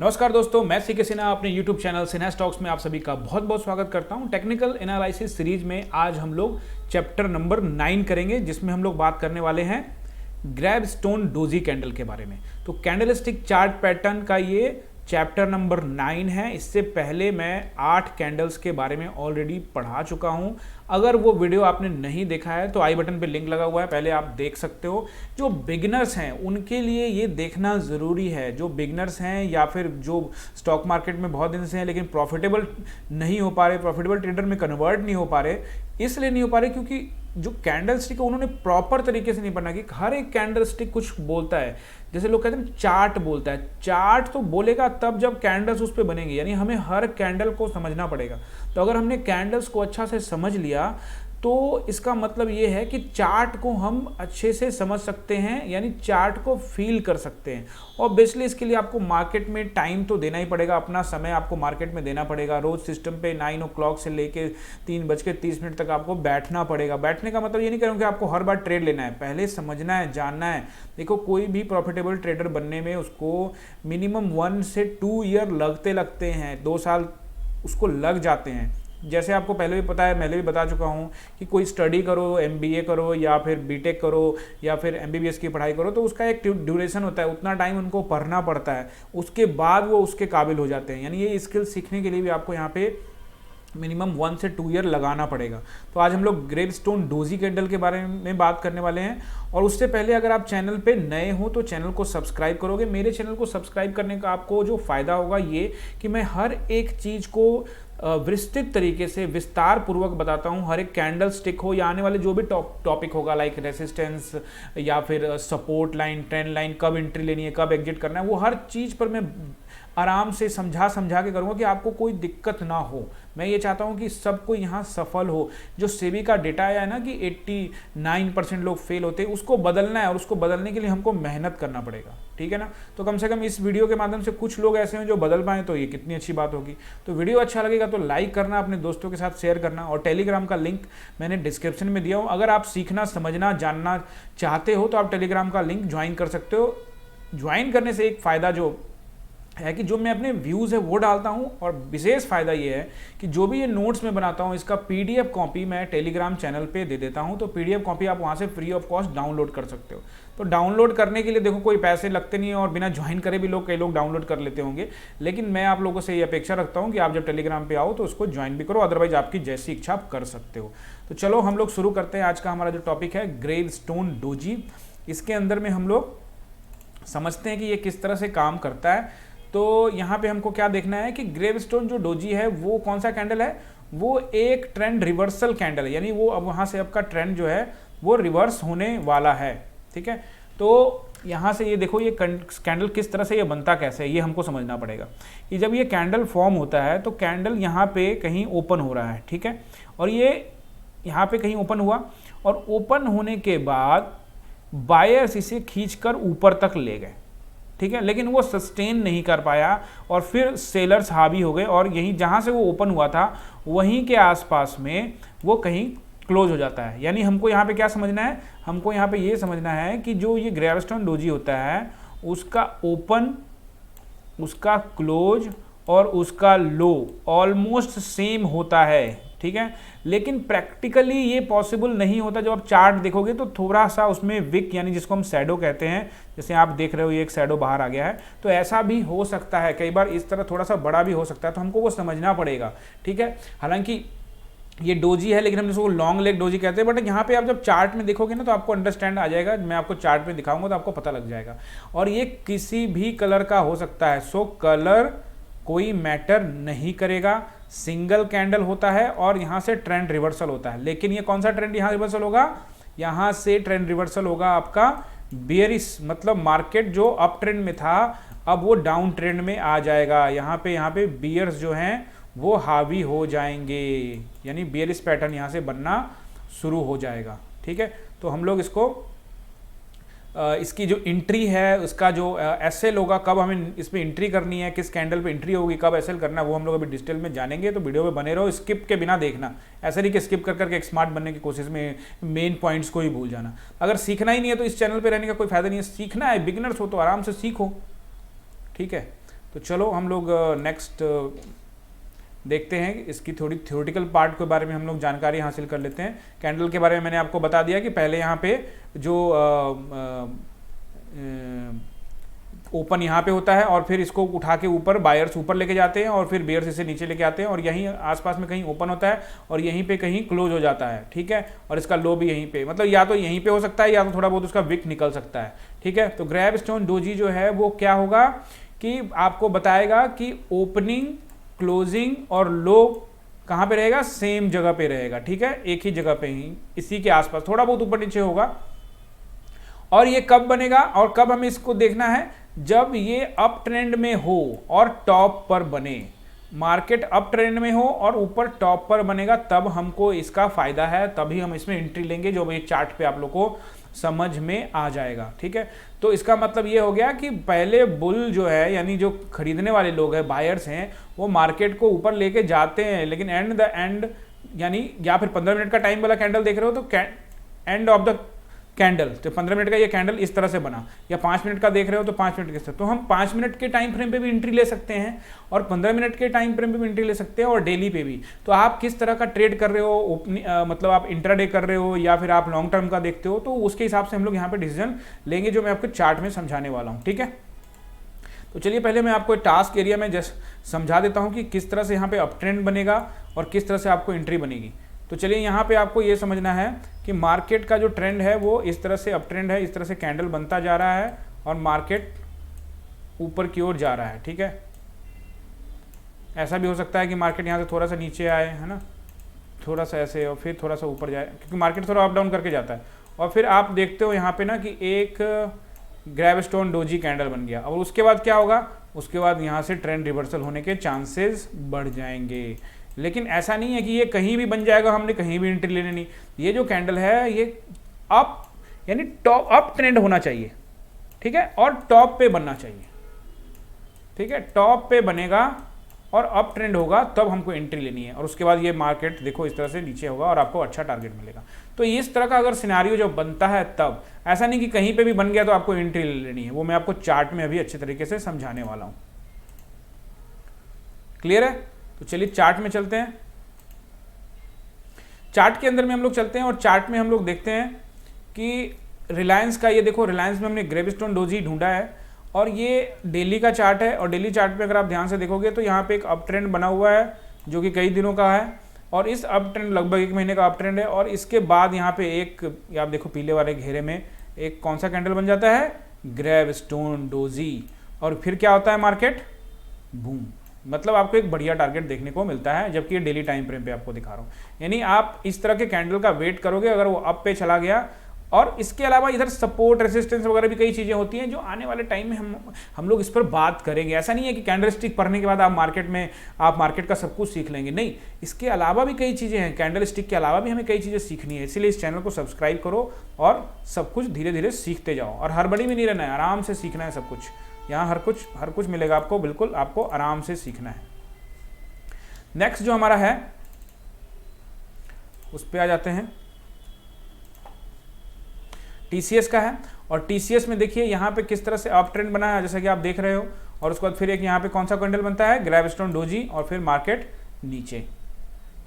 नमस्कार दोस्तों, मैं सीके सिन्हा अपने YouTube चैनल सिन्हा स्टॉक्स में आप सभी का बहुत बहुत स्वागत करता हूं। टेक्निकल एनालिसिस सीरीज में आज हम लोग चैप्टर नंबर 9 करेंगे, जिसमें हम लोग बात करने वाले हैं ग्रैबस्टोन डोजी कैंडल के बारे में। तो कैंडलस्टिक चार्ट पैटर्न का ये चैप्टर नंबर 9 है। इससे पहले मैं 8 कैंडल्स के बारे में ऑलरेडी पढ़ा चुका हूं। अगर वो वीडियो आपने नहीं देखा है तो आई बटन पे लिंक लगा हुआ है, पहले आप देख सकते हो। जो बिगिनर्स हैं उनके लिए ये देखना ज़रूरी है। जो बिगिनर्स हैं या फिर जो स्टॉक मार्केट में बहुत दिन से हैं लेकिन प्रॉफिटेबल नहीं हो पा रहे, प्रॉफिटेबल ट्रेडर में कन्वर्ट नहीं हो पा रहे, इसलिए नहीं हो पा रहे क्योंकि जो कैंडल स्टिक है उन्होंने प्रॉपर तरीके से नहीं पढ़ना कि हर एक कैंडल स्टिक कुछ बोलता है। जैसे लोग कहते हैं चार्ट बोलता है, चार्ट तो बोलेगा तब जब कैंडल्स उस पर बनेंगी, यानी हमें हर कैंडल को समझना पड़ेगा। तो अगर हमने कैंडल्स को अच्छा से समझ लिया तो इसका मतलब ये है कि चार्ट को हम अच्छे से समझ सकते हैं, यानी चार्ट को फील कर सकते हैं। ऑब्वियसली इसके लिए आपको मार्केट में टाइम तो देना ही पड़ेगा, अपना समय आपको मार्केट में देना पड़ेगा। रोज सिस्टम पे 9 o'clock से लेके 3:30 तक आपको बैठना पड़ेगा। बैठने का मतलब ये नहीं करूँ कि आपको हर बार ट्रेड लेना है, पहले समझना है, जानना है। देखो, कोई भी प्रॉफिटेबल ट्रेडर बनने में उसको मिनिमम 1 से 2 ईयर लगते हैं, 2 साल उसको लग जाते हैं। जैसे आपको पहले भी पता है, पहले भी बता चुका हूँ कि कोई स्टडी करो, MBA करो या फिर BTech करो या फिर MBBS की पढ़ाई करो, तो उसका एक ड्यूरेशन होता है, उतना टाइम उनको पढ़ना पड़ता है, उसके बाद वो उसके काबिल हो जाते हैं। यानी ये स्किल सीखने के लिए भी आपको यहाँ पे मिनिमम 1 से 2 ईयर लगाना पड़ेगा। तो आज हम लोग ग्रैबस्टोन डोजी कैंडल के बारे में बात करने वाले हैं। और उससे पहले अगर आप चैनल पे नए हो तो चैनल को सब्सक्राइब करोगे। मेरे चैनल को सब्सक्राइब करने का आपको जो फ़ायदा होगा ये कि मैं हर एक चीज़ को विस्तृत तरीके से विस्तार पूर्वक बताता हूँ। हर एक कैंडल स्टिक हो या आने वाले जो भी टॉपिक होगा, लाइक रेसिस्टेंस या फिर सपोर्ट लाइन, ट्रेंड लाइन, कब एंट्री लेनी है, कब एग्जिट करना है, वो हर चीज़ पर मैं आराम से समझा के करूँगा कि आपको कोई दिक्कत ना हो। मैं ये चाहता हूँ कि सबको यहाँ सफल हो। जो सेबी का डेटा आया है ना कि 89% लोग फेल होते हैं, उसको बदलना है और उसको बदलने के लिए हमको मेहनत करना पड़ेगा, ठीक है ना। तो कम से कम इस वीडियो के माध्यम से कुछ लोग ऐसे हैं जो बदल पाएँ तो ये कितनी अच्छी बात होगी। तो वीडियो अच्छा लगेगा तो लाइक करना, अपने दोस्तों के साथ शेयर करना, और टेलीग्राम का लिंक मैंने डिस्क्रिप्शन में दिया हूँ। अगर आप सीखना, समझना, जानना चाहते हो तो आप टेलीग्राम का लिंक ज्वाइन कर सकते हो। ज्वाइन करने से एक फ़ायदा जो है कि जो मैं अपने व्यूज़ है वो डालता हूँ, और विशेष फ़ायदा ये है कि जो भी ये नोट्स मैं बनाता हूँ इसका PDF कॉपी मैं टेलीग्राम चैनल पे दे देता हूँ। तो PDF कॉपी आप वहाँ से फ्री ऑफ कॉस्ट डाउनलोड कर सकते हो। तो डाउनलोड करने के लिए देखो कोई पैसे लगते नहीं है, और बिना ज्वाइन करे भी कई लोग डाउनलोड कर लेते होंगे। लेकिन मैं आप लोगों से ये अपेक्षा रखता हूँ कि आप जब टेलीग्राम पर आओ तो उसको ज्वाइन भी करो, अदरवाइज आपकी जैसी इच्छा आप कर सकते हो। तो चलो हम लोग शुरू करते हैं। आज का हमारा जो टॉपिक है ग्रैबस्टोन डोजी, इसके अंदर में हम लोग समझते हैं कि ये किस तरह से काम करता है। तो यहाँ पे हमको क्या देखना है कि ग्रैबस्टोन जो डोजी है वो कौन सा कैंडल है, वो एक ट्रेंड रिवर्सल कैंडल है, यानी वो अब वहाँ से आपका ट्रेंड जो है वो रिवर्स होने वाला है, ठीक है। तो यहाँ से ये देखो, ये कैंडल किस तरह से ये बनता कैसे है ये हमको समझना पड़ेगा। कि जब ये कैंडल फॉर्म होता है तो कैंडल यहाँ पे कहीं ओपन हो रहा है, ठीक है, और ये यहाँ पे कहीं ओपन हुआ, और ओपन होने के बाद बायर्स इसे खींचकर ऊपर तक ले गए, ठीक है, लेकिन वो सस्टेन नहीं कर पाया और फिर सेलर्स हावी हो गए, और यहीं जहाँ से वो ओपन हुआ था वहीं के आसपास में वो कहीं क्लोज हो जाता है। यानी हमको यहाँ पे क्या समझना है, हमको यहाँ पे ये समझना है कि जो ये ग्रैबस्टोन डोजी होता है उसका ओपन, उसका क्लोज और उसका लो ऑलमोस्ट सेम होता है, ठीक है। लेकिन प्रैक्टिकली ये पॉसिबल नहीं होता। जब आप चार्ट देखोगे तो थोड़ा सा उसमें विक, यानी जिसको हम शैडो कहते हैं, जैसे आप देख रहे हो ये एक शैडो बाहर आ गया है, तो ऐसा भी हो सकता है, कई बार इस तरह थोड़ा सा बड़ा भी हो सकता है। तो हमको वो समझना पड़ेगा, ठीक है। हालांकि ये डोजी है लेकिन हम इसको लॉन्ग लेग डोजी कहते हैं, बट यहाँ पे आप जब चार्ट में देखोगे ना तो आपको अंडरस्टैंड आ जाएगा। मैं आपको चार्ट में दिखाऊंगा तो आपको पता लग जाएगा। और ये किसी भी कलर का हो सकता है, सो कलर कोई मैटर नहीं करेगा। सिंगल कैंडल होता है और यहाँ से ट्रेंड रिवर्सल होता है। लेकिन ये कौन सा ट्रेंड यहाँ रिवर्सल होगा, यहाँ से ट्रेंड रिवर्सल होगा आपका बेयरिश, मतलब मार्केट जो अप ट्रेंड में था अब वो डाउन ट्रेंड में आ जाएगा। यहाँ पे बियर्स जो हैं वो हावी हो जाएंगे, यानी बेयरिश पैटर्न यहाँ से बनना शुरू हो जाएगा, ठीक है। तो हम लोग इसकी जो एंट्री है, उसका जो एसएल होगा, कब हमें इस पर एंट्री करनी है, किस कैंडल पे एंट्री होगी, कब एसएल करना है, वो हम लोग अभी डिटेल में जानेंगे। तो वीडियो में बने रहो, स्किप के बिना देखना। ऐसा नहीं कि स्किप कर करके एक स्मार्ट बनने की कोशिश में मेन पॉइंट्स को ही भूल जाना। अगर सीखना ही नहीं है तो इस चैनल पर रहने का कोई फायदा नहीं है। सीखना है, बिगिनर्स हो तो आराम से सीखो, ठीक है। तो चलो हम लोग नेक्स्ट देखते हैं, इसकी थोड़ी थ्योरेटिकल पार्ट के बारे में हम लोग जानकारी हासिल कर लेते हैं। कैंडल के बारे में मैंने आपको बता दिया कि पहले यहाँ पे जो ओपन यहाँ पे होता है और फिर इसको उठा के ऊपर बायर्स ऊपर लेके जाते हैं और फिर बेयर्स इसे नीचे लेके आते हैं और यहीं आसपास में कहीं ओपन होता है और यहीं पे कहीं क्लोज हो जाता है, ठीक है। और इसका लो भी यहीं पे, मतलब या तो यहीं पे हो सकता है या तो थोड़ा बहुत उसका विक निकल सकता है, ठीक है। तो ग्रैबस्टोन डोजी जो है वो क्या होगा कि आपको बताएगा कि ओपनिंग, क्लोजिंग और लो कहाँ पे रहेगा, सेम जगह पे रहेगा, ठीक है, एक ही जगह पे ही, इसी के आसपास, थोड़ा बहुत ऊपर नीचे होगा। और ये कब बनेगा और कब हमें इसको देखना है, जब ये अप ट्रेंड में हो और टॉप पर बने, मार्केट अप ट्रेंड में हो और ऊपर टॉप पर बनेगा, तब हमको इसका फायदा है, तभी हम इसमें एंट्री लेंगे, जो भाई चार्ट पे आप लोग को समझ में आ जाएगा, ठीक है। तो इसका मतलब ये हो गया कि पहले बुल जो है, यानी जो खरीदने वाले लोग हैं, बायर्स हैं, वो मार्केट को ऊपर लेके जाते हैं, लेकिन एंड द एंड, यानी या फिर 15 मिनट का टाइम वाला कैंडल देख रहे हो तो एंड ऑफ द कैंडल, तो 15 मिनट का ये कैंडल इस तरह से बना, या 5 मिनट का देख रहे हो तो 5 मिनट के साथ, तो हम 5 मिनट के टाइम फ्रेम पे भी एंट्री ले सकते हैं और 15 मिनट के टाइम फ्रेम पे भी एंट्री ले सकते हैं और डेली पे भी। तो आप किस तरह का ट्रेड कर रहे हो, मतलब आप इंट्राडे कर रहे हो या फिर आप लॉन्ग टर्म का देखते हो, तो उसके हिसाब से हम लोग यहाँ पे डिसीजन लेंगे, जो मैं आपको चार्ट में समझाने वाला हूँ, ठीक है। तो चलिए पहले मैं आपको टास्क एरिया में जस्ट समझा देता हूँ कि किस तरह से यहाँ पे अप ट्रेंड बनेगा और किस तरह से आपको एंट्री बनेगी। तो चलिए यहाँ पे आपको ये समझना है कि मार्केट का जो ट्रेंड है वो इस तरह से अप ट्रेंड है, इस तरह से कैंडल बनता जा रहा है और मार्केट ऊपर की ओर जा रहा है, ठीक है। ऐसा भी हो सकता है कि मार्केट यहाँ से थोड़ा सा नीचे आए, है ना, थोड़ा सा ऐसे और फिर थोड़ा सा ऊपर जाए, क्योंकि मार्केट थोड़ा अप डाउन करके जाता है। और फिर आप देखते हो यहाँ पे ना कि एक ग्रैबस्टोन डोजी कैंडल बन गया, और उसके बाद क्या होगा, उसके बाद यहाँ से ट्रेंड रिवर्सल होने के चांसेस बढ़ जाएंगे। लेकिन ऐसा नहीं है कि ये कहीं भी बन जाएगा, हमने कहीं भी एंट्री लेनी नहीं। ये जो कैंडल है ये अप, यानी टॉप अप ट्रेंड होना चाहिए, ठीक है, और टॉप पे बनना चाहिए, ठीक है। टॉप पे बनेगा और अप ट्रेंड होगा तब हमको एंट्री लेनी है, और उसके बाद ये मार्केट देखो इस तरह से नीचे होगा और आपको अच्छा टारगेट मिलेगा। तो इस तरह का अगर सिनेरियो जब बनता है तब, ऐसा नहीं कि कहीं पे भी बन गया तो आपको एंट्री ले लेनी है, वो मैं आपको चार्ट में अभी अच्छे तरीके से समझाने वाला हूं। क्लियर है? तो चलिए चार्ट में चलते हैं। चार्ट के अंदर में हम लोग चलते हैं और चार्ट में हम लोग देखते हैं कि रिलायंस का, ये देखो रिलायंस में हमने ग्रैबस्टोन डोजी ढूंढा है और ये डेली का चार्ट है, और डेली चार्ट पे अगर आप ध्यान से देखोगे तो यहाँ पे एक अप ट्रेंड बना हुआ है जो कि कई दिनों का है, और इस अप ट्रेंड लगभग 1 महीने का अप ट्रेंड है। और इसके बाद यहाँ पे एक, आप देखो पीले वाले घेरे में एक कौन सा कैंडल बन जाता है, ग्रैबस्टोन डोजी, और फिर क्या होता है, मार्केट बूम, मतलब आपको एक बढ़िया टारगेट देखने को मिलता है, जबकि ये डेली टाइम फ्रेम पे आपको दिखा रहा हूँ। यानी आप इस तरह के कैंडल का वेट करोगे अगर वो अप पे चला गया। और इसके अलावा इधर सपोर्ट, रेजिस्टेंस वगैरह भी कई चीज़ें होती हैं जो आने वाले टाइम में हम लोग इस पर बात करेंगे। ऐसा नहीं है कि कैंडल स्टिक पढ़ने के बाद आप मार्केट का सब कुछ सीख लेंगे, नहीं, इसके अलावा भी कई चीज़ें हैं, कैंडल स्टिक के अलावा भी हमें कई चीज़ें सीखनी है। इसीलिए इस चैनल को सब्सक्राइब करो और सब कुछ धीरे धीरे सीखते जाओ, और हड़बड़ी में नहीं रहना है, आराम से सीखना है सब कुछ। यहाँ हर कुछ मिलेगा आपको, बिल्कुल आपको आराम से सीखना है। नेक्स्ट जो हमारा है उस पे आ जाते हैं, टीसीएस का है। और टीसीएस में देखिए यहाँ पे किस तरह से अप ट्रेंड बना है, जैसा कि आप देख रहे हो, और उसके बाद फिर एक यहाँ पे कौन सा कैंडल बनता है, ग्रैबस्टोन डोजी, और फिर मार्केट नीचे,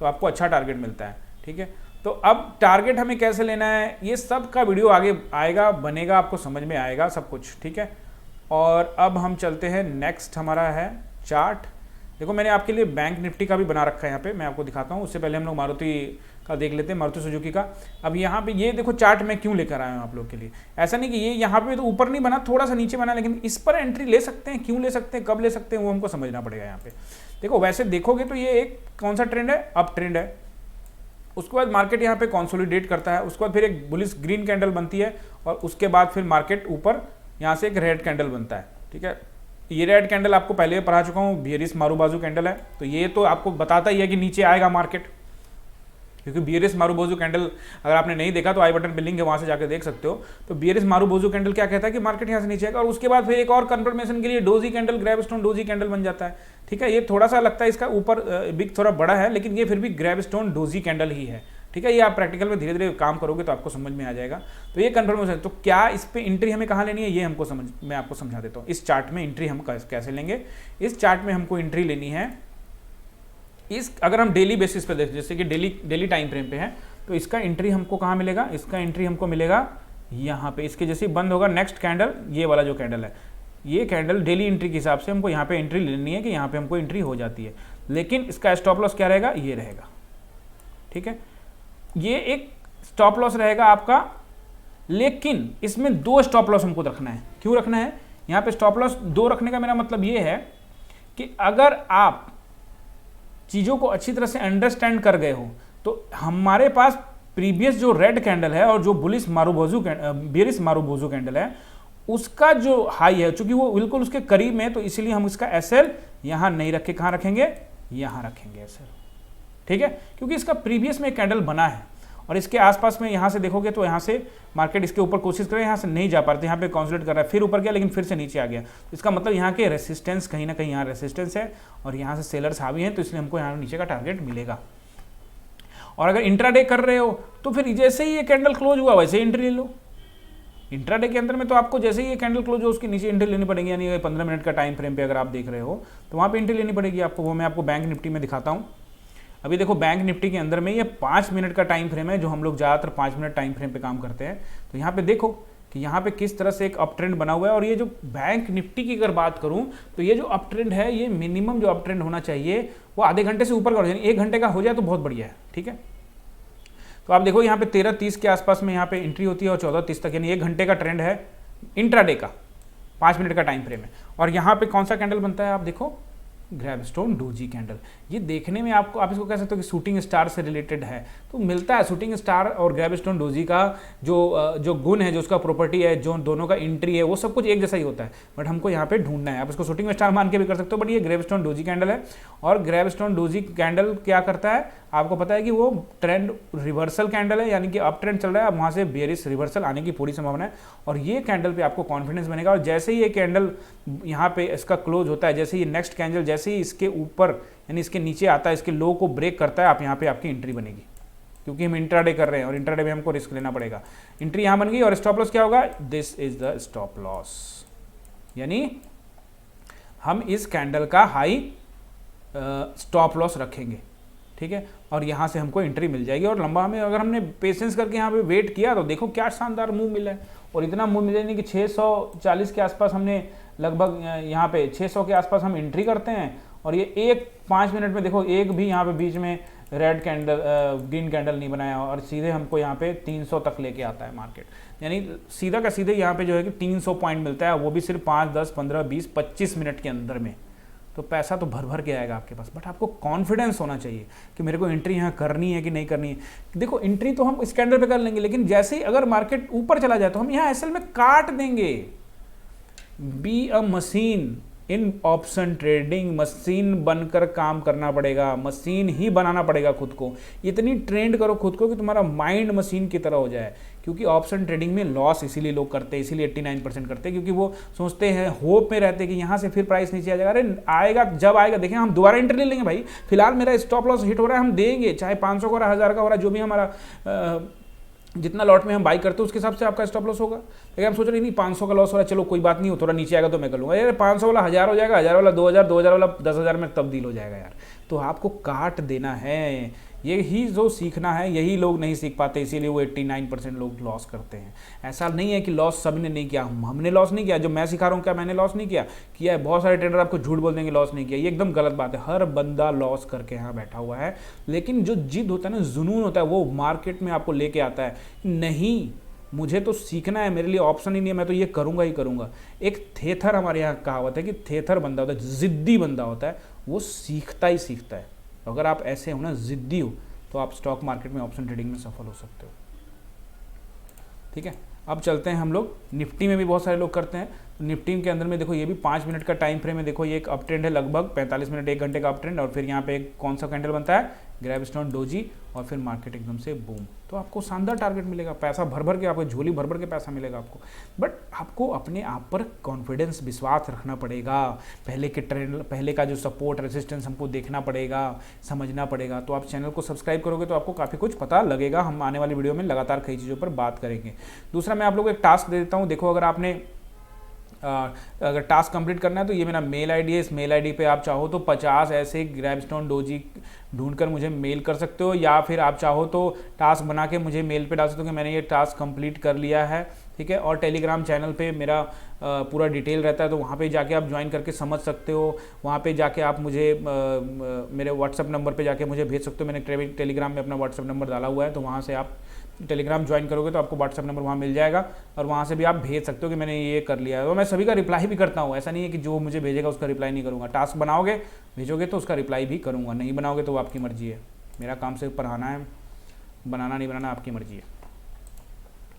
तो आपको अच्छा टारगेट मिलता है, ठीक है। तो अब टारगेट हमें कैसे लेना है, ये सब का वीडियो आगे आएगा, बनेगा, आपको समझ में आएगा सब कुछ, ठीक है। और अब हम चलते हैं, नेक्स्ट हमारा है चार्ट। देखो मैंने आपके लिए बैंक निफ्टी का भी बना रखा है, यहाँ पे मैं आपको दिखाता हूँ। उससे पहले हम लोग मारुति का देख लेते हैं, मारुति सुजुकी का। अब यहाँ पे ये देखो चार्ट मैं क्यों लेकर आया हूँ आप लोग के लिए, ऐसा नहीं कि ये यहाँ पे तो ऊपर नहीं बना, थोड़ा सा नीचे बना, लेकिन इस पर एंट्री ले सकते हैं, क्यों ले सकते हैं, कब ले सकते हैं, वो हमको समझना पड़ेगा। यहाँ पे देखो वैसे देखोगे तो ये एक कौन सा ट्रेंड है, अप ट्रेंड है। उसके बाद मार्केट यहाँ पे कंसोलिडेट करता है, उसके बाद फिर एक बुलिश ग्रीन कैंडल बनती है, और उसके बाद फिर मार्केट ऊपर यहाँ से एक रेड कैंडल बनता है, ठीक है। ये रेड कैंडल आपको पहले पढ़ा चुका हूँ, बियरिश मारूबाजू कैंडल है, तो ये तो आपको बताता ही है कि नीचे आएगा मार्केट, क्योंकि बियरिश मारूबाजू कैंडल अगर आपने नहीं देखा तो आई बटन पे लिंक है, वहाँ से जाकर देख सकते हो। तो बियरिश मारूबाजू कैंडल क्या कहता है कि मार्केट यहाँ से नीचे आएगा, और उसके बाद फिर एक और कंफर्मेशन के लिए डोजी कैंडल, ग्रैबस्टोन डोजी कैंडल बन जाता है, ठीक है। ये थोड़ा सा लगता है इसका ऊपर बिग थोड़ा बड़ा है, लेकिन ये फिर भी ग्रैबस्टोन डोजी कैंडल ही है, ठीक है, ये आप प्रैक्टिकल में धीरे धीरे काम करोगे तो आपको समझ में आ जाएगा। तो ये कन्फर्मेशन, तो क्या इस पे एंट्री हमें कहाँ लेनी है ये मैं आपको समझा देता हूँ। इस चार्ट में एंट्री हम कैसे लेंगे, इस चार्ट में हमको एंट्री लेनी है अगर हम डेली बेसिस पे देखें, जैसे कि डेली टाइम फ्रेम पे है, तो इसका एंट्री हमको कहाँ मिलेगा, इसका एंट्री हमको मिलेगा यहाँ पे। इसके जैसे बंद होगा नेक्स्ट कैंडल, ये वाला जो कैंडल है, ये कैंडल डेली एंट्री के हिसाब से हमको यहाँ पे एंट्री लेनी है कि यहाँ पे हमको एंट्री हो जाती है। लेकिन इसका स्टॉप लॉस क्या रहेगा, ये रहेगा। ठीक है, ये एक स्टॉप लॉस रहेगा आपका, लेकिन इसमें 2 स्टॉप लॉस हमको रखना है। क्यों रखना है, यहाँ पे स्टॉप लॉस 2 रखने का मेरा मतलब ये है कि अगर आप चीज़ों को अच्छी तरह से अंडरस्टैंड कर गए हो तो हमारे पास प्रीवियस जो रेड कैंडल है और जो बेरिश मारुबोजू कैंडल है उसका जो हाई है, चूंकि वो बिल्कुल उसके करीब में है, तो इसलिए हम इसका एसएल यहाँ नहीं रखे, कहाँ रखेंगे, यहाँ रखेंगे एसएल। ठीक है, क्योंकि इसका प्रीवियस में कैंडल बना है और इसके आसपास में यहाँ से देखोगे तो यहाँ से मार्केट इसके ऊपर कोशिश करे, यहाँ से नहीं जा पा रहे थे, यहाँ पे कॉन्सोलिडेट कर रहा है, फिर ऊपर गया लेकिन फिर से नीचे आ गया। तो इसका मतलब यहाँ के रेसिस्टेंस कहीं ना कहीं यहाँ रेसिस्टेंस है और यहाँ से सेलर्स हावी हैं, तो इसलिए हमको यहाँ नीचे का टारगेट मिलेगा। और अगर इंट्राडे कर रहे हो तो फिर जैसे ही ये कैंडल क्लोज हुआ वैसे ही एंट्री ले लो। इंट्राडे के अंदर में तो आपको जैसे ही ये कैंडल क्लोज हो उसके नीचे एंट्री लेनी पड़ेगी, यानी 15 मिनट का टाइम फ्रेम पे अगर आप देख रहे हो तो वहाँ पे एंट्री लेनी पड़ेगी आपको। वो मैं आपको बैंक निफ्टी में दिखाता हूँ। अभी देखो बैंक निफ्टी के अंदर में ये 5 मिनट का टाइम फ्रेम है, जो हम लोग ज़्यादातर 5 मिनट टाइम फ्रेम पे काम करते हैं। तो यहाँ पे देखो कि यहाँ पे किस तरह से एक अप ट्रेंड बना हुआ है। और ये जो बैंक निफ्टी की अगर बात करूँ तो ये जो अप ट्रेंड है, ये मिनिमम जो अप ट्रेंड होना चाहिए वो आधे घंटे से ऊपर का, यानी 1 घंटे का हो जाए तो बहुत बढ़िया है। ठीक है, तो आप देखो यहाँ पे 13:30 के आसपास में यहाँ पे एंट्री होती है और 14:30 तक, यानी 1 घंटे का ट्रेंड है इंट्राडे का, 5 मिनट का टाइम फ्रेम है। और यहाँ पे कौन सा कैंडल बनता है, आप देखो ग्रैबस्टोन डोजी कैंडल। ये देखने में आपको, आप इसको कह सकते हो कि शूटिंग स्टार से रिलेटेड है, तो मिलता है। शूटिंग स्टार और ग्रैबस्टोन डोजी का जो गुण है, जो उसका प्रॉपर्टी है, जो दोनों का एंट्री है, वो सब कुछ एक जैसा ही होता है, बट हमको यहाँ पे ढूंढना है। आप इसको शूटिंग स्टार मान के भी कर सकते हो, बट ये ग्रैबस्टोन डोजी कैंडल है। और ग्रैबस्टोन डोजी कैंडल क्या करता है, आपको पता है कि वो ट्रेंड रिवर्सल कैंडल है, यानी कि अप ट्रेंड चल रहा है, अब वहाँ से बेरिश रिवर्सल आने की पूरी संभावना है। और ये कैंडल पे आपको कॉन्फिडेंस बनेगा। और जैसे ही ये कैंडल यहाँ पे इसका क्लोज होता है, जैसे ही नेक्स्ट कैंडल जैसे ही इसके ऊपर यानी इसके नीचे आता है, इसके लो को ब्रेक करता है, आप यहाँ पे आपकी एंट्री बनेगी। क्योंकि हम इंट्राडे कर रहे हैं और इंट्राडे में हमको रिस्क लेना पड़ेगा। एंट्री यहाँ बन गई और स्टॉप लॉस क्या होगा, this is the stop loss, यानी हम इस कैंडल का हाई स्टॉप लॉस रखेंगे। ठीक है, और यहाँ से हमको एंट्री मिल जाएगी। और लंबा में अगर हमने पेशेंस करके यहाँ पे वेट किया तो देखो क्या शानदार मूव मिला है। और इतना मूव मिला नहीं कि 640 के आसपास हमने लगभग यहाँ पे 600 के आसपास हम एंट्री करते हैं और ये 5 मिनट में देखो एक भी यहाँ पे बीच में रेड कैंडल ग्रीन कैंडल नहीं बनाया और सीधे हमको यहाँ पे 300 तक लेके आता है मार्केट। यानी सीधा का सीधे यहाँ पे जो है कि 300 पॉइंट मिलता है, वो भी सिर्फ 5, 10, 15, 20, 25 मिनट के अंदर में। तो पैसा तो भर भर के आएगा आपके पास, बट आपको कॉन्फिडेंस होना चाहिए कि मेरे को एंट्री यहाँ करनी है कि नहीं करनी है। देखो एंट्री तो हम इस कैंडल पे कर लेंगे, लेकिन जैसे ही अगर मार्केट ऊपर चला जाए तो हम यहाँ एसएल में काट देंगे। Be a machine in option trading, machine बनकर काम करना पड़ेगा, मशीन ही बनाना पड़ेगा खुद को। इतनी ट्रेंड करो खुद को कि तुम्हारा माइंड मशीन की तरह हो जाए। क्योंकि ऑप्शन ट्रेडिंग में लॉस इसीलिए लोग करते हैं, इसीलिए 89% करते हैं, क्योंकि वो सोचते हैं, होप में रहते हैं कि यहाँ से फिर प्राइस नीचे आ जाएगा। अरे आएगा, जब आएगा देखें, हम दोबारा एंट्री ले लेंगे भाई। फिलहाल मेरा स्टॉप लॉस हिट हो रहा है, हम देंगे, चाहे 500 का हो रहा है, 1000 का हो रहा है, जो भी हमारा जितना लॉट में हम बाई करते हैं उसके हिसाब से आपका स्टॉप लॉस होगा। लेकिन हम सोच रहे नहीं 500 का लॉस हो रहा है, चलो कोई बात नहीं हो, थोड़ा नीचे आएगा तो मैं कर लूँगा। यार 500 वाला 1000 हो जाएगा, 1000 वाला 2000, 2000 वाला 10,000 में तब्दील हो जाएगा यार। तो आपको काट देना है, यही जो सीखना है, यही लोग नहीं सीख पाते, इसीलिए वो 89% लोग लॉस करते हैं। ऐसा नहीं है कि लॉस सबने नहीं किया, हमने लॉस नहीं किया, जो मैं सिखा रहा हूँ क्या मैंने लॉस नहीं किया है। बहुत सारे ट्रेडर आपको झूठ बोल देंगे लॉस नहीं किया, ये एकदम गलत बात है। हर बंदा लॉस करके यहाँ बैठा हुआ है, लेकिन जो जिद होता है ना, जुनून होता है, वो मार्केट में आपको लेके आता है। नहीं, मुझे तो सीखना है, मेरे लिए ऑप्शन ही नहीं है, मैं तो ये करूँगा ही करूँगा। एक थेथर, हमारे यहाँ कहावत है कि थेथर बंदा होता है, जिद्दी बंदा होता है, वो सीखता ही सीखता है। अगर आप ऐसे हो ना, जिद्दी हो, तो आप स्टॉक मार्केट में ऑप्शन ट्रेडिंग में सफल हो सकते हो। ठीक है, अब चलते हैं हम लोग निफ्टी में भी बहुत सारे लोग करते हैं। तो निफ्टी के अंदर में देखो, ये भी 5 मिनट का टाइम फ्रेम है। देखो ये एक अप ट्रेंड है, लगभग 45 मिनट 1 घंटे का अप ट्रेंड। और फिर यहाँ पे कौन सा कैंडल बनता है, ग्रैबस्टोन डोजी और फिर मार्केट एकदम से बूम, तो आपको शानदार टारगेट मिलेगा, पैसा भर भर के, आपको झोली भर भर के पैसा मिलेगा आपको। बट आपको अपने आप पर कॉन्फिडेंस, विश्वास रखना पड़ेगा, पहले के ट्रेंड, पहले का जो सपोर्ट रेजिस्टेंस हमको देखना पड़ेगा, समझना पड़ेगा। तो आप चैनल को सब्सक्राइब करोगे तो आपको काफ़ी कुछ पता लगेगा। हम आने वाली वीडियो में लगातार कई चीज़ों पर बात करेंगे। दूसरा, मैं आप लोगों को एक टास्क दे देता हूँ। देखो, अगर आपने अगर टास्क कंप्लीट करना है तो ये मेरा मेल आईडी है, इस मेल आईडी पे आप चाहो तो 50 ऐसे ग्रैबस्टोन डोजी ढूंढकर मुझे मेल कर सकते हो, या फिर आप चाहो तो टास्क बना के मुझे मेल पे डाल सकते हो कि मैंने ये टास्क कंप्लीट कर लिया है, ठीक है। और टेलीग्राम चैनल पे मेरा पूरा डिटेल रहता है, तो वहाँ पे जाके आप ज्वाइन करके समझ सकते हो। वहाँ पे जाके आप मुझे मेरे व्हाट्सअप नंबर पे जाके मुझे भेज सकते हो। मैंने टेलीग्राम में अपना व्हाट्सअप नंबर डाला हुआ है, तो वहाँ से आप टेलीग्राम ज्वाइन करोगे तो आपको व्हाट्सअप नंबर वहाँ मिल जाएगा, और वहाँ से भी आप भेज सकते हो कि मैंने ये कर लिया है। तो मैं सभी का रिप्लाई भी करता हूँ, ऐसा नहीं है कि जो मुझे भेजेगा उसका रिप्लाई नहीं करूँगा। टास्क बनाओगे, भेजोगे तो उसका रिप्लाई भी करूँगा, नहीं बनाओगे तो आपकी मर्जी है। मेरा काम सिर्फ पढ़ाना है, बनाना नहीं बनाना आपकी मर्जी है,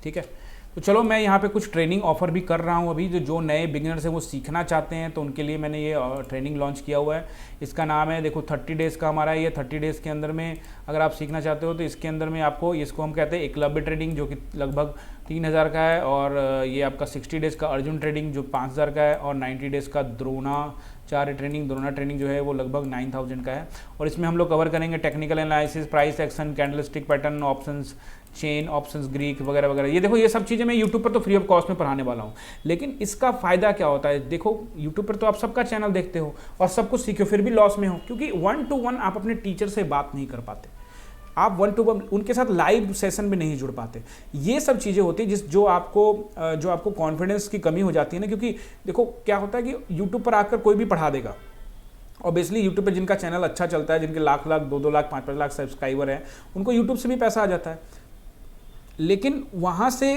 ठीक है। तो चलो, मैं यहाँ पे कुछ ट्रेनिंग ऑफर भी कर रहा हूँ अभी, जो नए बिगिनर्स हैं वो सीखना चाहते हैं, तो उनके लिए मैंने ये ट्रेनिंग लॉन्च किया हुआ है। इसका नाम है, देखो 30 डेज़ का हमारा ये 30 डेज़ के अंदर में अगर आप सीखना चाहते हो तो इसके अंदर में आपको, इसको हम कहते हैं एकलव्य ट्रेडिंग, जो कि लगभग 3000 का है, और ये आपका 60 डेज़ का अर्जुन ट्रेडिंग जो 5000 का है, और 90 डेज़ का द्रोणाचार्य ट्रेनिंग, द्रोणा ट्रेनिंग जो है वो लगभग 9000 का है। और इसमें हम लोग कवर करेंगे technical analysis, price action, candlestick pattern, options, chain options, Greek वगैरह वगैरह। ये देखो, ये सब चीज़ें मैं यूट्यूब पर तो फ्री ऑफ कॉस्ट में पढ़ाने वाला हूँ। लेकिन इसका फ़ायदा क्या होता है, देखो यूट्यूब पर तो आप सबका चैनल देखते हो और सब कुछ सीखो, फिर भी लॉस में हो, क्योंकि 1 to 1 आप अपने टीचर से बात नहीं कर पाते, आप 1 to 1 उनके साथ लाइव सेशन में नहीं जुड़ पाते। ये सब चीज़ें होती हैं जो आपको कॉन्फिडेंस की कमी हो जाती है ना, क्योंकि देखो क्या होता है कि यूट्यूब पर आकर कोई भी पढ़ा देगा। ऑब्वियसली यूट्यूब पर जिनका चैनल अच्छा चलता है, जिनके लाख 2 लाख 5 लाख सब्सक्राइबर हैं, उनको यूट्यूब से भी पैसा आ जाता है। लेकिन वहाँ से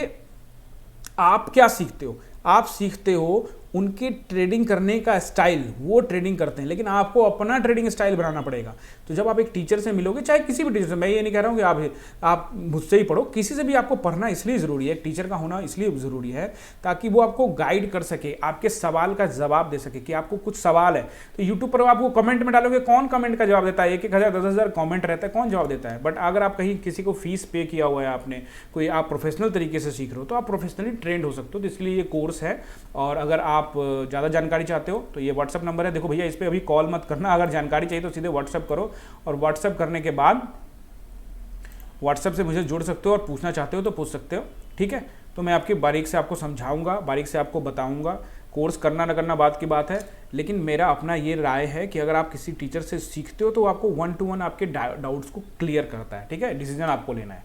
आप क्या सीखते हो? आप सीखते हो उनके ट्रेडिंग करने का स्टाइल, वो ट्रेडिंग करते हैं, लेकिन आपको अपना ट्रेडिंग स्टाइल बनाना पड़ेगा। तो जब आप एक टीचर से मिलोगे, चाहे किसी भी टीचर से, मैं ये नहीं कह रहा हूँ कि आप मुझसे ही पढ़ो, किसी से भी आपको पढ़ना इसलिए ज़रूरी है, एक टीचर का होना इसलिए ज़रूरी है ताकि वो आपको गाइड कर सके, आपके सवाल का जवाब दे सके। कि आपको कुछ सवाल है तो यूट्यूब पर आपको कमेंट में डालोगे, कौन कमेंट का जवाब देता है? 1,000 10,000 कमेंट रहता है, कौन जवाब देता है? बट अगर आप कहीं किसी को फीस पे किया हुआ है, आपने कोई, आप प्रोफेशनल तरीके से सीख रहे हो, तो आप प्रोफेशनली ट्रेंड हो सकते हो। तो इसलिए ये कोर्स है। और अगर आप ज़्यादा जानकारी चाहते हो तो ये व्हाट्सअप नंबर है। देखो भैया, इस पर अभी कॉल मत करना, अगर जानकारी चाहिए तो सीधे व्हाट्सअप करो, और व्हाट्सअप करने के बाद व्हाट्सअप से मुझे जुड़ सकते हो, और पूछना चाहते हो तो पूछ सकते हो, ठीक है। तो मैं आपकी बारीक से आपको समझाऊंगा, बारीक से आपको बताऊंगा। कोर्स करना ना करना बात की बात है, लेकिन मेरा अपना ये राय है कि अगर आप किसी टीचर से सीखते हो तो आपको 1 to 1 आपके डाउट्स को क्लियर करता है, ठीक है। डिसीजन आपको लेना है।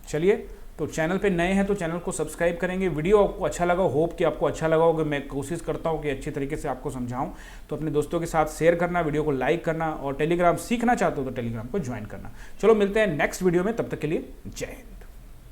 चलिए, तो चैनल पे नए हैं तो चैनल को सब्सक्राइब करेंगे। वीडियो आपको अच्छा लगा, होप कि आपको अच्छा लगा होगा। मैं कोशिश करता हूँ कि अच्छी तरीके से आपको समझाऊं, तो अपने दोस्तों के साथ शेयर करना, वीडियो को लाइक करना, और टेलीग्राम सीखना चाहते हो तो टेलीग्राम को ज्वाइन करना। चलो, मिलते हैं नेक्स्ट वीडियो में, तब तक के लिए जय हिंद।